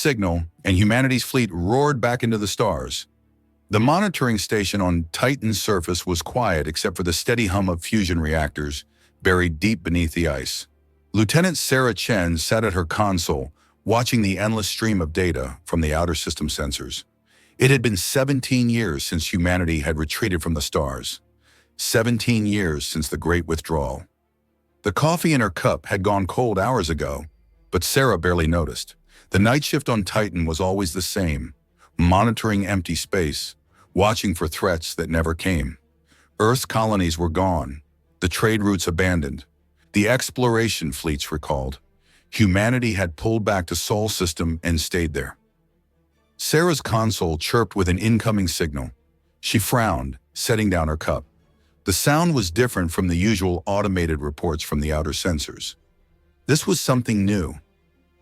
signal, and humanity's fleet roared back into the stars. The monitoring station on Titan's surface was quiet except for the steady hum of fusion reactors buried deep beneath the ice. Lieutenant Sarah Chen sat at her console, watching the endless stream of data from the outer system sensors. It had been 17 years since humanity had retreated from the stars. 17 years since the Great Withdrawal. The coffee in her cup had gone cold hours ago, but Sarah barely noticed. The night shift on Titan was always the same, monitoring empty space, watching for threats that never came. Earth's colonies were gone, the trade routes abandoned, the exploration fleets recalled. Humanity had pulled back to Sol system and stayed there. Sarah's console chirped with an incoming signal. She frowned, setting down her cup. The sound was different from the usual automated reports from the outer sensors. This was something new,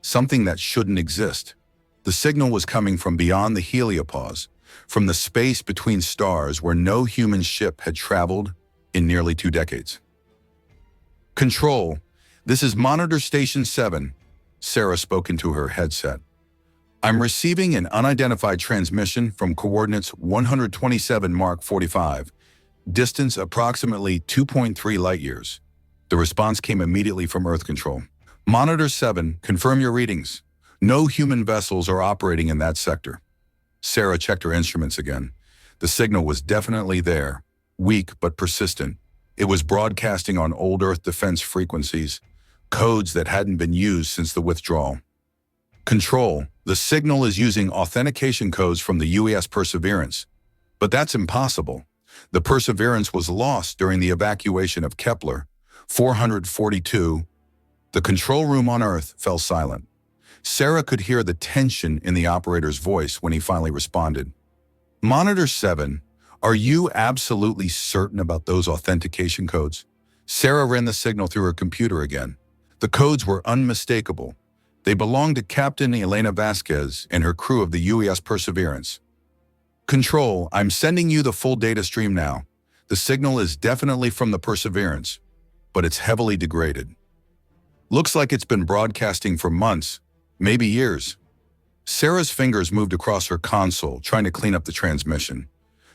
something that shouldn't exist. The signal was coming from beyond the heliopause, from the space between stars where no human ship had traveled in nearly 2 decades. "Control, this is Monitor Station 7, Sarah spoke into her headset. "I'm receiving an unidentified transmission from coordinates 127 Mark 45, distance approximately 2.3 light-years. The response came immediately from Earth Control. "Monitor 7, confirm your readings. No human vessels are operating in that sector." Sarah checked her instruments again. The signal was definitely there, weak but persistent. It was broadcasting on old Earth defense frequencies, codes that hadn't been used since the withdrawal. "Control, the signal is using authentication codes from the U.S. Perseverance. But that's impossible. The Perseverance was lost during the evacuation of Kepler 442. The control room on Earth fell silent. Sarah could hear the tension in the operator's voice when he finally responded. "Monitor 7, are you absolutely certain about those authentication codes?" Sarah ran the signal through her computer again. The codes were unmistakable. They belonged to Captain Elena Vasquez and her crew of the U.S. Perseverance. "Control, I'm sending you the full data stream now. The signal is definitely from the Perseverance, but it's heavily degraded. Looks like it's been broadcasting for months, maybe years." Sarah's fingers moved across her console, trying to clean up the transmission.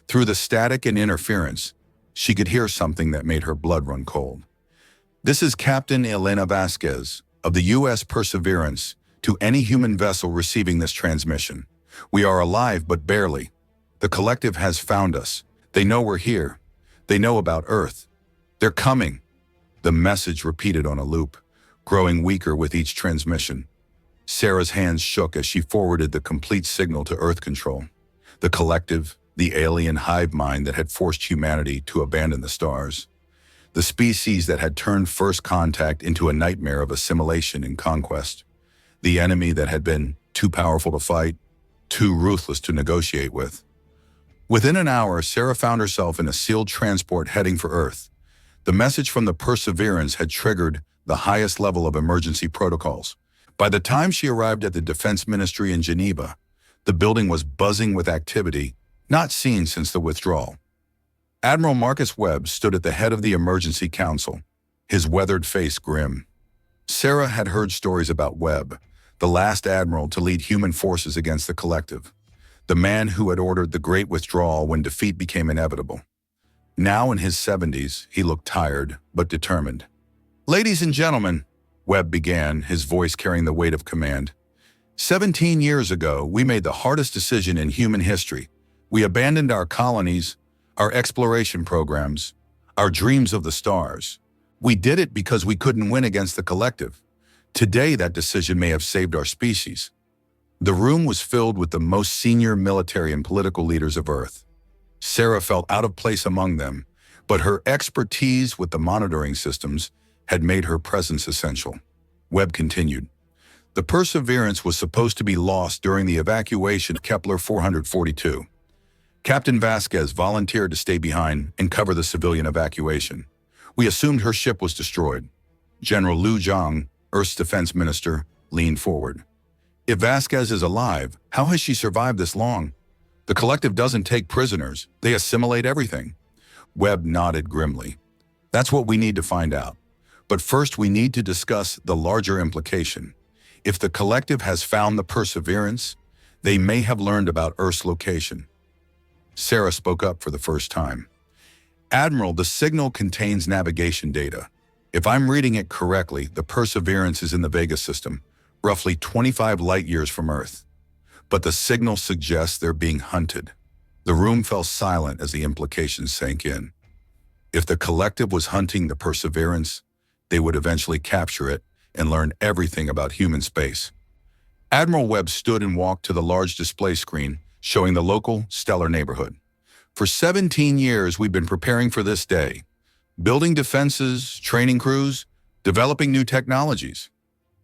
Through the static and interference, she could hear something that made her blood run cold. "This is Captain Elena Vasquez of the U.S. Perseverance to any human vessel receiving this transmission. We are alive, but barely. The collective has found us. They know we're here. They know about Earth. They're coming." The message repeated on a loop, growing weaker with each transmission. Sarah's hands shook as she forwarded the complete signal to Earth Control. The collective, the alien hive mind that had forced humanity to abandon the stars. The species that had turned first contact into a nightmare of assimilation and conquest. The enemy that had been too powerful to fight, too ruthless to negotiate with. Within an hour, Sarah found herself in a sealed transport heading for Earth. The message from the Perseverance had triggered the highest level of emergency protocols. By the time she arrived at the Defense Ministry in Geneva, the building was buzzing with activity not seen since the withdrawal. Admiral Marcus Webb stood at the head of the Emergency Council, his weathered face grim. Sarah had heard stories about Webb, the last admiral to lead human forces against the collective, the man who had ordered the Great Withdrawal when defeat became inevitable. Now in his 70s, he looked tired but determined. "Ladies and gentlemen," Webb began, his voice carrying the weight of command. 17 years ago, we made the hardest decision in human history. We abandoned our colonies, our exploration programs, our dreams of the stars. We did it because we couldn't win against the collective. Today, that decision may have saved our species." The room was filled with the most senior military and political leaders of Earth. Sarah felt out of place among them, but her expertise with the monitoring systems had made her presence essential. Webb continued. "The Perseverance was supposed to be lost during the evacuation of Kepler 442. Captain Vasquez volunteered to stay behind and cover the civilian evacuation. We assumed her ship was destroyed." General Liu Zhang, Earth's defense minister, leaned forward. "If Vasquez is alive, how has she survived this long? The collective doesn't take prisoners, they assimilate everything." Webb nodded grimly. "That's what we need to find out. But first we need to discuss the larger implication. If the collective has found the Perseverance, they may have learned about Earth's location. Sarah spoke up for the first time. Admiral, the signal contains navigation data. If I'm reading it correctly, the Perseverance is in the Vega system, roughly 25 light-years from Earth. But the signal suggests they're being hunted. The room fell silent as the implications sank in. If the collective was hunting the Perseverance, they would eventually capture it and learn everything about human space. Admiral Webb stood and walked to the large display screen, showing the local, stellar neighborhood. For 17 years, we've been preparing for this day, building defenses, training crews, developing new technologies.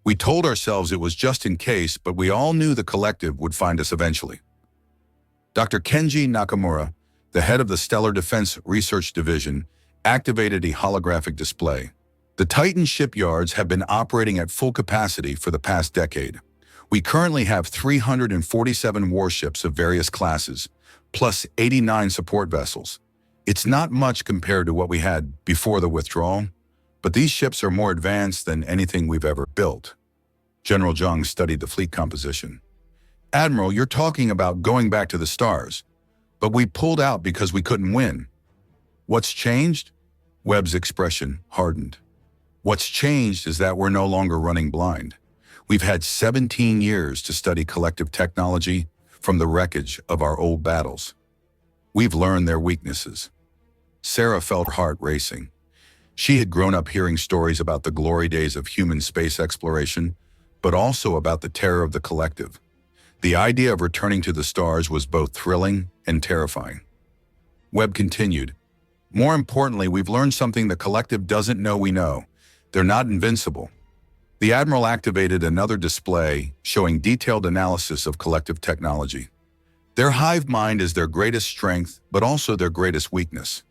We told ourselves it was just in case, but we all knew the collective would find us eventually. Dr. Kenji Nakamura, the head of the Stellar Defense Research Division, activated a holographic display. The Titan shipyards have been operating at full capacity for the past decade. We currently have 347 warships of various classes, plus 89 support vessels. It's not much compared to what we had before the withdrawal, but these ships are more advanced than anything we've ever built. General Zhang studied the fleet composition. Admiral, you're talking about going back to the stars, but we pulled out because we couldn't win. What's changed? Webb's expression hardened. What's changed is that we're no longer running blind. We've had 17 years to study collective technology from the wreckage of our old battles. We've learned their weaknesses. Sarah felt her heart racing. She had grown up hearing stories about the glory days of human space exploration, but also about the terror of the collective. The idea of returning to the stars was both thrilling and terrifying. Webb continued, "More importantly, we've learned something the collective doesn't know we know. They're not invincible." The Admiral activated another display showing detailed analysis of collective technology. Their hive mind is their greatest strength, but also their greatest weakness.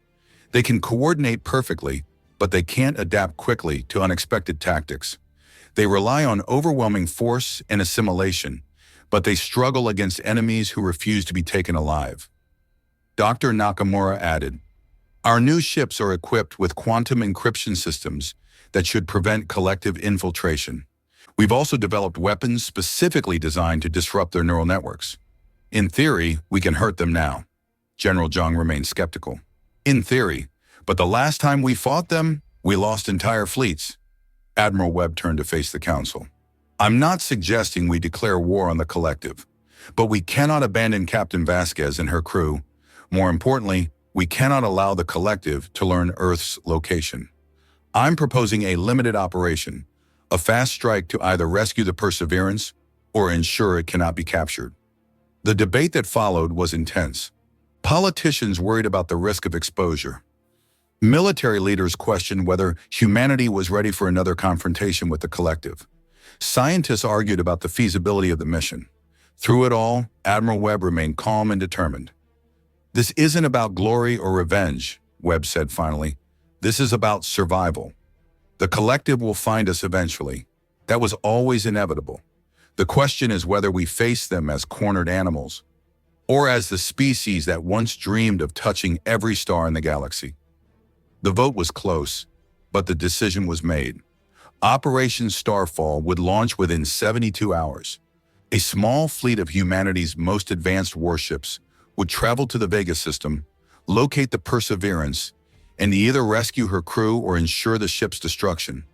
They can coordinate perfectly, but they can't adapt quickly to unexpected tactics. They rely on overwhelming force and assimilation, but they struggle against enemies who refuse to be taken alive. Dr. Nakamura added, "Our new ships are equipped with quantum encryption systems that should prevent collective infiltration. We've also developed weapons specifically designed to disrupt their neural networks. In theory, we can hurt them now." General Zhang remained skeptical. "In theory, but the last time we fought them, we lost entire fleets." Admiral Webb turned to face the council. "I'm not suggesting we declare war on the collective, but we cannot abandon Captain Vasquez and her crew. More importantly, we cannot allow the collective to learn Earth's location. I'm proposing a limited operation, a fast strike to either rescue the Perseverance or ensure it cannot be captured." The debate that followed was intense. Politicians worried about the risk of exposure. Military leaders questioned whether humanity was ready for another confrontation with the collective. Scientists argued about the feasibility of the mission. Through it all, Admiral Webb remained calm and determined. "This isn't about glory or revenge," Webb said finally. "This is about survival. The collective will find us eventually. That was always inevitable. The question is whether we face them as cornered animals, or as the species that once dreamed of touching every star in the galaxy." The vote was close, but the decision was made. Operation Starfall would launch within 72 hours. A small fleet of humanity's most advanced warships would travel to the Vega system, locate the Perseverance, and either rescue her crew or ensure the ship's destruction.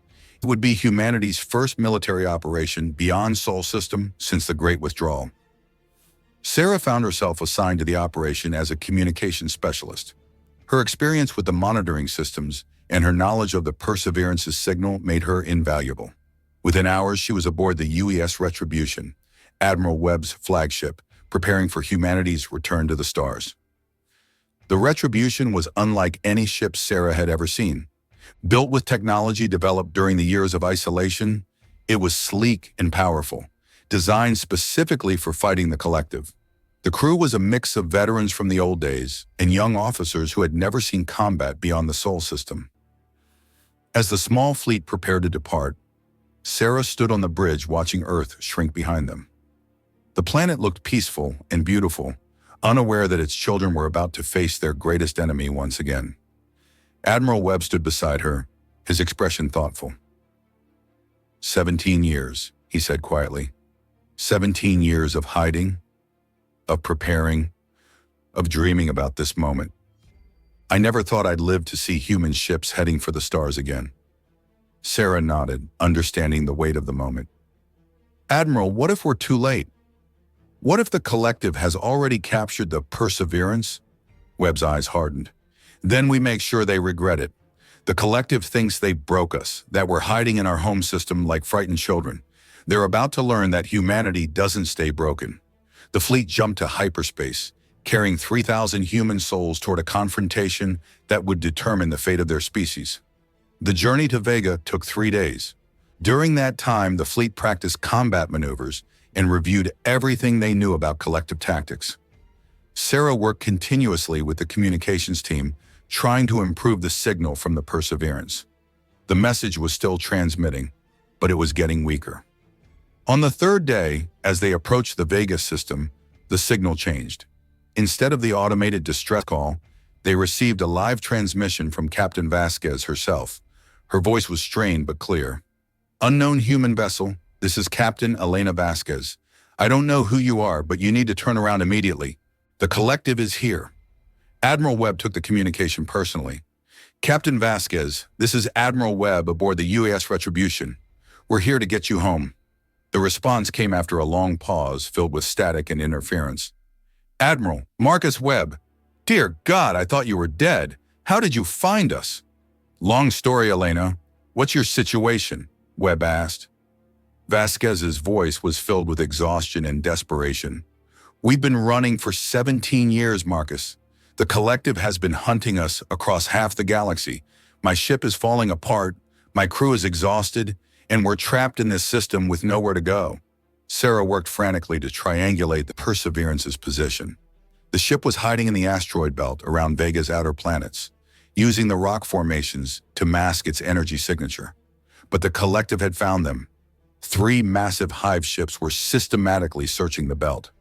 It would be humanity's first military operation beyond Sol System since the Great Withdrawal. Sarah found herself assigned to the operation as a communications specialist. Her experience with the monitoring systems and her knowledge of the Perseverance's signal made her invaluable. Within hours, she was aboard the UES Retribution, Admiral Webb's flagship, preparing for humanity's return to the stars. The Retribution was unlike any ship Sarah had ever seen. Built with technology developed during the years of isolation, it was sleek and powerful, designed specifically for fighting the collective. The crew was a mix of veterans from the old days and young officers who had never seen combat beyond the Sol System. As the small fleet prepared to depart, Sarah stood on the bridge watching Earth shrink behind them. The planet looked peaceful and beautiful, unaware that its children were about to face their greatest enemy once again. Admiral Webb stood beside her, his expression thoughtful. 17 years. he said quietly. 17 years of hiding, of preparing, of dreaming about this moment. I never thought I'd live to see human ships heading for the stars again. Sarah nodded, understanding the weight of the moment. Admiral, what if we're too late? What if the collective has already captured the Perseverance? Webb's eyes hardened. Then we make sure they regret it. The collective thinks they broke us, that we're hiding in our home system like frightened children. They're about to learn that humanity doesn't stay broken. The fleet jumped to hyperspace, carrying 3,000 human souls toward a confrontation that would determine the fate of their species. The journey to Vega took 3 days. During that time, the fleet practiced combat maneuvers and reviewed everything they knew about collective tactics. Sarah worked continuously with the communications team, trying to improve the signal from the Perseverance. The message was still transmitting, but it was getting weaker. On the 3rd day, as they approached the Vega system, the signal changed. Instead of the automated distress call, they received a live transmission from Captain Vasquez herself. Her voice was strained but clear. Unknown human vessel, this is Captain Elena Vasquez. I don't know who you are, but you need to turn around immediately. The collective is here. Admiral Webb took the communication personally. Captain Vasquez, this is Admiral Webb aboard the UAS Retribution. We're here to get you home. The response came after a long pause filled with static and interference. Admiral, Marcus Webb. Dear God, I thought you were dead. How did you find us? Long story, Elena. What's your situation? Webb asked. Vasquez's voice was filled with exhaustion and desperation. We've been running for 17 years, Marcus. The collective has been hunting us across half the galaxy. My ship is falling apart, my crew is exhausted, and we're trapped in this system with nowhere to go. Sarah worked frantically to triangulate the Perseverance's position. The ship was hiding in the asteroid belt around Vega's outer planets, using the rock formations to mask its energy signature. But the collective had found them. 3 massive hive ships were systematically searching the belt.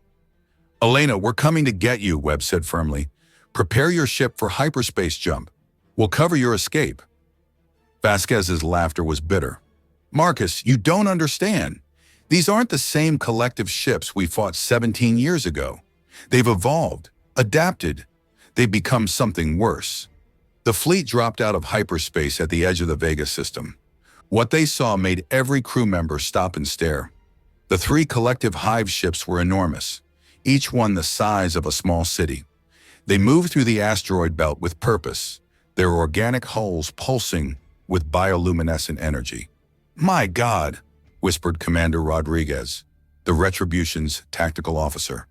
Elena, we're coming to get you, Webb said firmly. Prepare your ship for hyperspace jump. We'll cover your escape. Vasquez's laughter was bitter. Marcus, you don't understand. These aren't the same collective ships we fought 17 years ago. They've evolved, adapted. They've become something worse. The fleet dropped out of hyperspace at the edge of the Vega system. What they saw made every crew member stop and stare. The 3 collective hive ships were enormous, each one the size of a small city. They moved through the asteroid belt with purpose, their organic hulls pulsing with bioluminescent energy. My God, whispered Commander Rodriguez, the Retribution's tactical officer.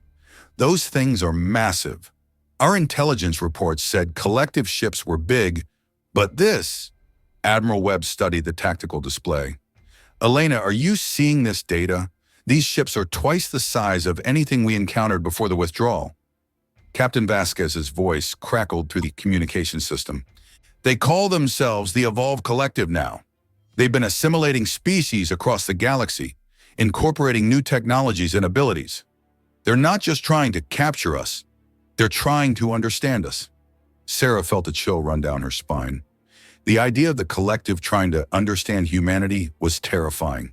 Those things are massive. Our intelligence reports said collective ships were big, but this... Admiral Webb studied the tactical display. Elena, are you seeing this data? These ships are twice the size of anything we encountered before the withdrawal. Captain Vasquez's voice crackled through the communication system. They call themselves the Evolved Collective now. They've been assimilating species across the galaxy, incorporating new technologies and abilities. They're not just trying to capture us, they're trying to understand us. Sarah felt a chill run down her spine. The idea of the collective trying to understand humanity was terrifying.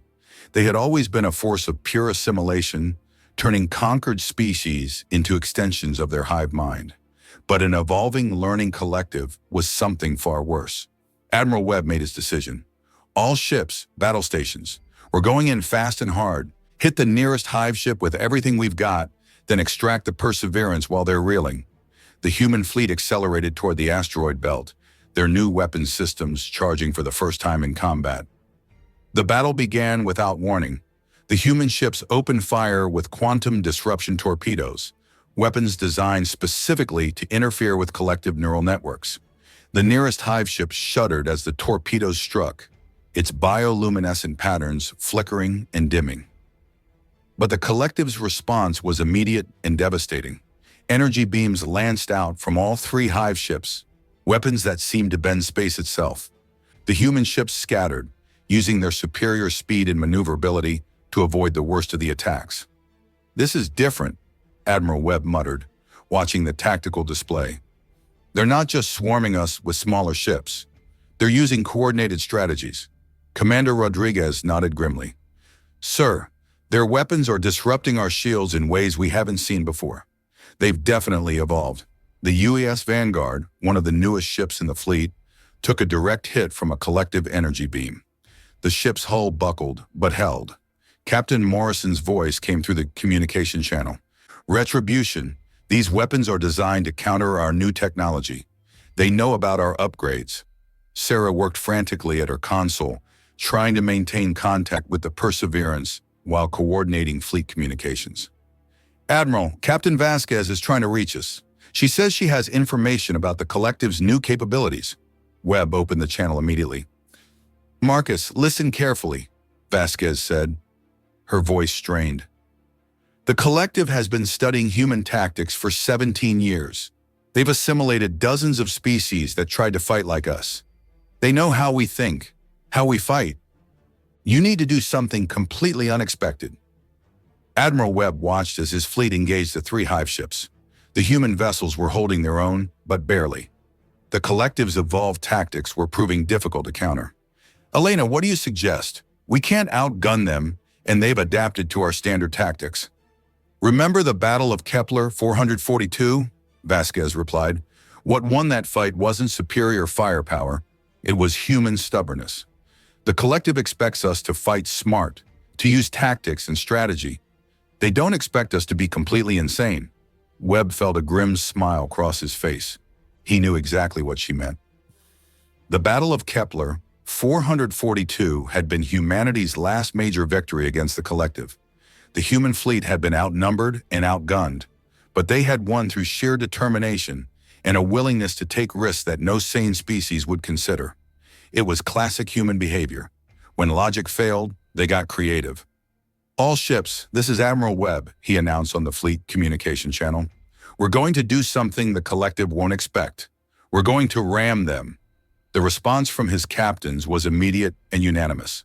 They had always been a force of pure assimilation, turning conquered species into extensions of their hive mind. But an evolving, learning collective was something far worse. Admiral Webb made his decision. All ships, battle stations, we're going in fast and hard. Hit the nearest hive ship with everything we've got, then extract the Perseverance while they're reeling. The human fleet accelerated toward the asteroid belt, their new weapons systems charging for the first time in combat. The battle began without warning. The human ships opened fire with quantum disruption torpedoes, weapons designed specifically to interfere with collective neural networks. The nearest hive ship shuddered as the torpedoes struck, its bioluminescent patterns flickering and dimming. But the collective's response was immediate and devastating. Energy beams lanced out from all 3 hive ships, weapons that seemed to bend space itself. The human ships scattered, using their superior speed and maneuverability to avoid the worst of the attacks. This is different, Admiral Webb muttered, watching the tactical display. They're not just swarming us with smaller ships. They're using coordinated strategies. Commander Rodriguez nodded grimly. Sir, their weapons are disrupting our shields in ways we haven't seen before. They've definitely evolved. The UES Vanguard, one of the newest ships in the fleet, took a direct hit from a collective energy beam. The ship's hull buckled, but held. Captain Morrison's voice came through the communication channel. Retribution. These weapons are designed to counter our new technology. They know about our upgrades. Sarah worked frantically at her console, trying to maintain contact with the Perseverance while coordinating fleet communications. Admiral, Captain Vasquez is trying to reach us. She says she has information about the Collective's new capabilities. Webb opened the channel immediately. Marcus, listen carefully, Vasquez said, her voice strained. The Collective has been studying human tactics for 17 years. They've assimilated dozens of species that tried to fight like us. They know how we think, how we fight. You need to do something completely unexpected. Admiral Webb watched as his fleet engaged the 3 hive ships. The human vessels were holding their own, but barely. The Collective's evolved tactics were proving difficult to counter. Elena, what do you suggest? We can't outgun them, and they've adapted to our standard tactics. Remember the Battle of Kepler 442? Vasquez replied. What won that fight wasn't superior firepower, it was human stubbornness. The Collective expects us to fight smart, to use tactics and strategy. They don't expect us to be completely insane. Webb felt a grim smile cross his face. He knew exactly what she meant. The Battle of Kepler 442 had been humanity's last major victory against the Collective. The human fleet had been outnumbered and outgunned, but they had won through sheer determination and a willingness to take risks that no sane species would consider. It was classic human behavior. When logic failed, they got creative. All ships, this is Admiral Webb, he announced on the fleet communication channel. We're going to do something the Collective won't expect. We're going to ram them. The response from his captains was immediate and unanimous.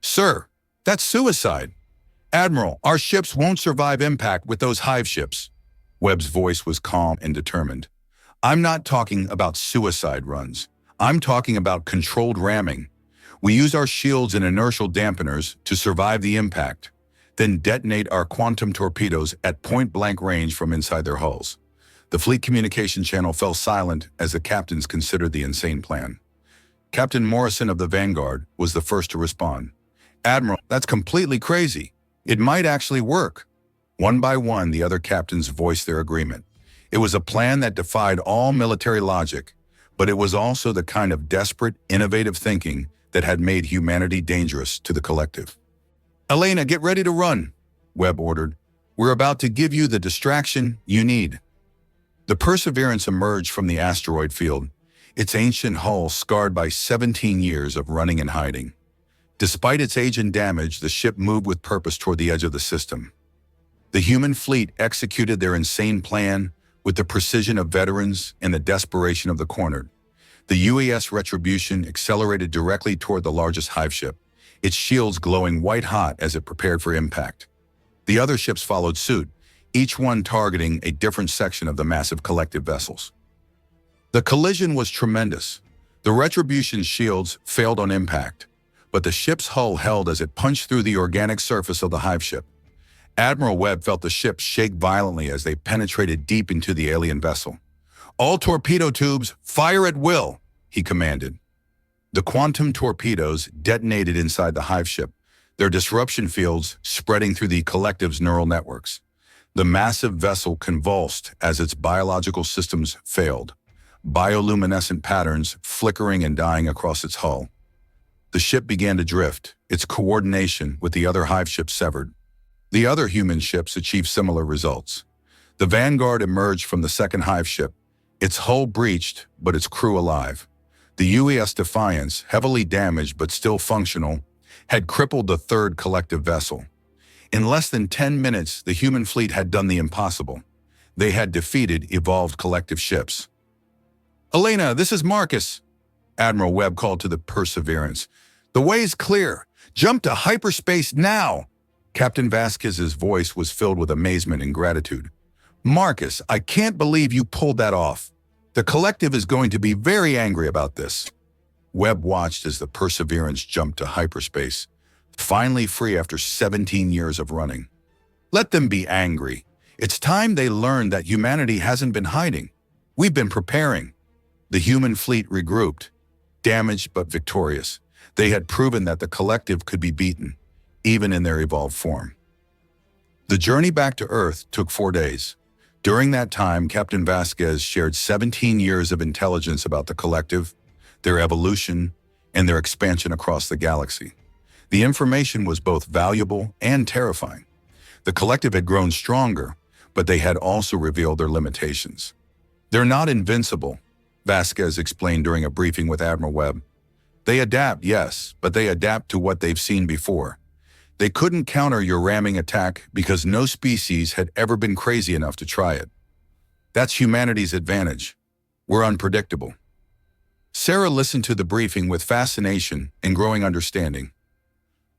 Sir, that's suicide. Admiral, our ships won't survive impact with those hive ships. Webb's voice was calm and determined. I'm not talking about suicide runs. I'm talking about controlled ramming. We use our shields and inertial dampeners to survive the impact, then detonate our quantum torpedoes at point-blank range from inside their hulls. The fleet communication channel fell silent as the captains considered the insane plan. Captain Morrison of the Vanguard was the first to respond. Admiral, that's completely crazy. It might actually work. One by one, the other captains voiced their agreement. It was a plan that defied all military logic, but it was also the kind of desperate, innovative thinking that had made humanity dangerous to the Collective. Elena, get ready to run, Webb ordered. We're about to give you the distraction you need. The Perseverance emerged from the asteroid field, its ancient hull scarred by 17 years of running and hiding. Despite its age and damage, the ship moved with purpose toward the edge of the system. The human fleet executed their insane plan with the precision of veterans and the desperation of the cornered. The UES Retribution accelerated directly toward the largest hive ship, its shields glowing white-hot as it prepared for impact. The other ships followed suit, each one targeting a different section of the massive Collective vessels. The collision was tremendous. The Retribution's shields failed on impact, but the ship's hull held as it punched through the organic surface of the hive ship. Admiral Webb felt the ship shake violently as they penetrated deep into the alien vessel. All torpedo tubes, fire at will, he commanded. The quantum torpedoes detonated inside the hive ship, their disruption fields spreading through the Collective's neural networks. The massive vessel convulsed as its biological systems failed, bioluminescent patterns flickering and dying across its hull. The ship began to drift, its coordination with the other hive ships severed. The other human ships achieved similar results. The Vanguard emerged from the second hive ship, its hull breached, but its crew alive. The UES Defiance, heavily damaged but still functional, had crippled the third Collective vessel. In less than 10 minutes, the human fleet had done the impossible. They had defeated evolved Collective ships. Elena, this is Marcus, Admiral Webb called to the Perseverance. The way's clear. Jump to hyperspace now. Captain Vasquez's voice was filled with amazement and gratitude. Marcus, I can't believe you pulled that off. The Collective is going to be very angry about this. Webb watched as the Perseverance jumped to hyperspace, finally free after 17 years of running. Let them be angry. It's time they learned that humanity hasn't been hiding. We've been preparing. The human fleet regrouped, damaged but victorious. They had proven that the collective could be beaten, even in their evolved form. The journey back to Earth took 4 days. During that time, Captain Vasquez shared 17 years of intelligence about the collective, their evolution, and their expansion across the galaxy. The information was both valuable and terrifying. The collective had grown stronger, but they had also revealed their limitations. They're not invincible, Vasquez explained during a briefing with Admiral Webb. They adapt, yes, but they adapt to what they've seen before. They couldn't counter your ramming attack because no species had ever been crazy enough to try it. That's humanity's advantage. We're unpredictable. Sarah listened to the briefing with fascination and growing understanding.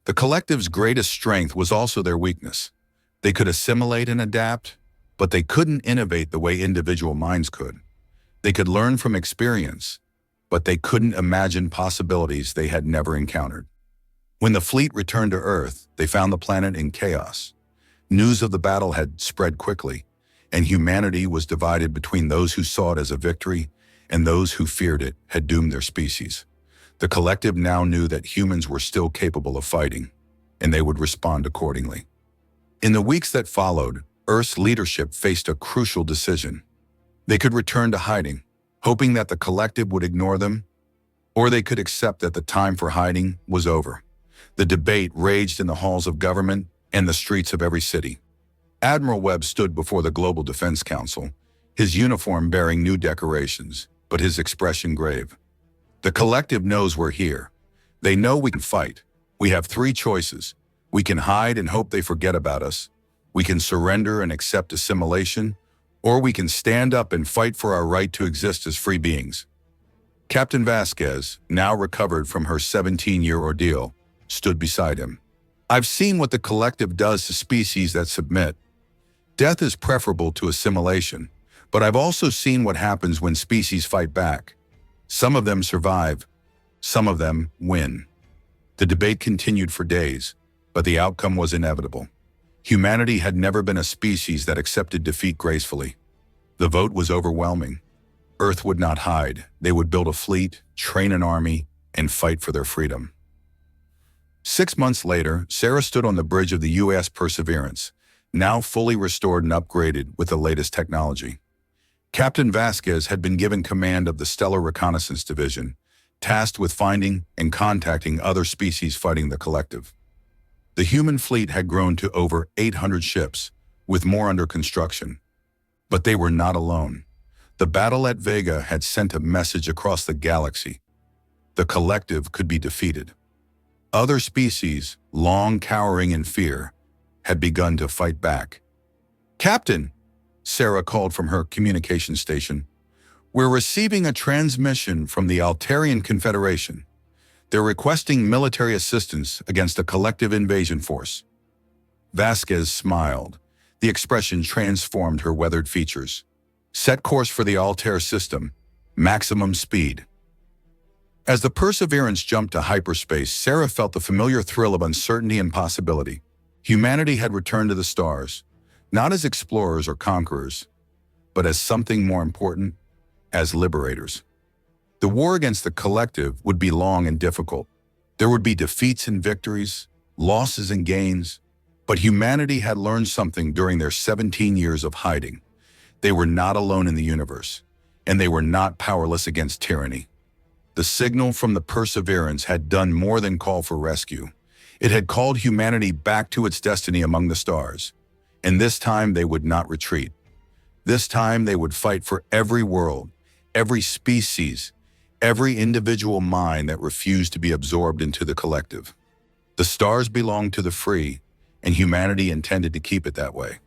The collective's greatest strength was also their weakness. They could assimilate and adapt, but they couldn't innovate the way individual minds could. They could learn from experience, but they couldn't imagine possibilities they had never encountered. When the fleet returned to Earth, they found the planet in chaos. News of the battle had spread quickly, and humanity was divided between those who saw it as a victory and those who feared it had doomed their species. The collective now knew that humans were still capable of fighting, and they would respond accordingly. In the weeks that followed, Earth's leadership faced a crucial decision. They could return to hiding, hoping that the collective would ignore them, or they could accept that the time for hiding was over. The debate raged in the halls of government and the streets of every city. Admiral Webb stood before the Global Defense Council, his uniform bearing new decorations, but his expression grave. The collective knows we're here. They know we can fight. We have 3 choices. We can hide and hope they forget about us. We can surrender and accept assimilation, or we can stand up and fight for our right to exist as free beings. Captain Vasquez, now recovered from her 17-year ordeal, stood beside him. I've seen what the collective does to species that submit. Death is preferable to assimilation, but I've also seen what happens when species fight back. Some of them survive, some of them win. The debate continued for days, but the outcome was inevitable. Humanity had never been a species that accepted defeat gracefully. The vote was overwhelming. Earth would not hide. They would build a fleet, train an army, and fight for their freedom. 6 months later, Sarah stood on the bridge of the U.S. Perseverance, now fully restored and upgraded with the latest technology. Captain Vasquez had been given command of the Stellar Reconnaissance Division, tasked with finding and contacting other species fighting the collective. The human fleet had grown to over 800 ships, with more under construction. But they were not alone. The battle at Vega had sent a message across the galaxy. The collective could be defeated. Other species, long cowering in fear, had begun to fight back. "Captain," Sarah called from her communication station, "we're receiving a transmission from the Altarian Confederation. They're requesting military assistance against a collective invasion force." Vasquez smiled. The expression transformed her weathered features. "Set course for the Altair system. Maximum speed." As the Perseverance jumped to hyperspace, Sarah felt the familiar thrill of uncertainty and possibility. Humanity had returned to the stars, not as explorers or conquerors, but as something more important, as liberators. The war against the collective would be long and difficult. There would be defeats and victories, losses and gains, but humanity had learned something during their 17 years of hiding. They were not alone in the universe, and they were not powerless against tyranny. The signal from the Perseverance had done more than call for rescue. It had called humanity back to its destiny among the stars. And this time they would not retreat. This time they would fight for every world, every species, every individual mind that refused to be absorbed into the collective. The stars belonged to the free, and humanity intended to keep it that way.